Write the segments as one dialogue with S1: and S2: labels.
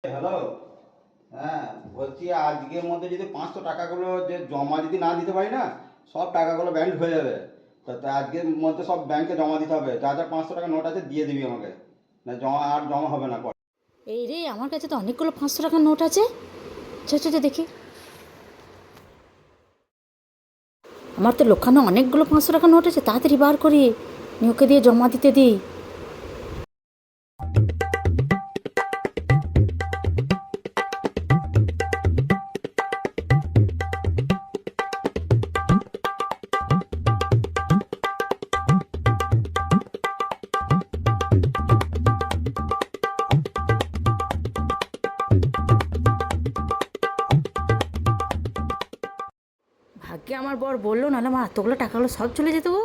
S1: Hello. হ্যাঁ, বলছি আজকের মধ্যে যদি 500 টাকাগুলো যে জমা যদি না দিতে পারি না, সব টাকাগুলো ব্যান্ড হয়ে যাবে। তো আজকের মধ্যে সব ব্যাংকে জমা দিতে হবে, যা যা 500 টাকা নোট আছে দিয়ে দিবি আমাকে, না জমা আর জমা হবে না পরে।
S2: এই রে, আমার কাছে তো অনেকগুলো 500 টাকার নোট আছে। ছোট দেখি, আমার তো লোখানো অনেকগুলো 500 টাকার নোট আছে। তাড়াতাড়ি বার করি, ওকে দিয়ে জমা দিতে দিই। ভাগ্যে আমার বর বললো, নাহলে আমার এতগুলো টাকাগুলো সব চলে যেত গো।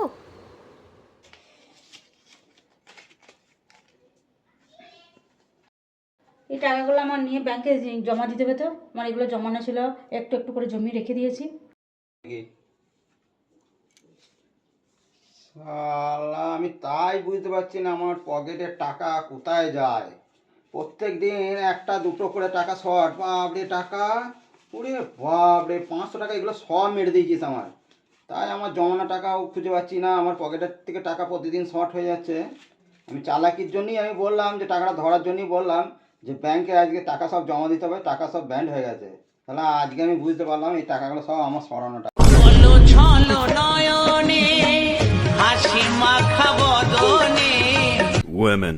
S2: এই টাকাগুলো আমার নিয়ে ব্যাংকে জমা দিতে হবে। তো আমার এগুলো জমানো ছিল, একটু একটু করে জমিয়ে রেখে দিয়েছি।
S1: শালা, আমি তাই বুঝতে পারছি না আমার পকেটের টাকা কোথায় যায়। প্রত্যেক দিন একটা দুটো করে টাকা শর্ট, বাপরে টাকা, ওরে বাপরে 500 টাকা এগুলো সব মেরে দিয়েছিস আমার। তাই আমার জমানো টাকাও খুঁজে পাচ্ছি না, আমার পকেটের থেকে টাকা প্রতিদিন শর্ট হয়ে যাচ্ছে। আমি চালাকির জন্যই আমি বললাম, যে টাকাটা ধরার জন্যই বললাম যে ব্যাংকে আজকে টাকা সব জমা দিতে হবে, টাকা সব ব্যান্ড হয়ে গেছে। তাহলে আজকে আমি বুঝতে পারলাম এই টাকাগুলো সব আমার সরানো টাকা।
S3: বলো ছলো নয়নে হাসি মাখা বদনে
S4: Women.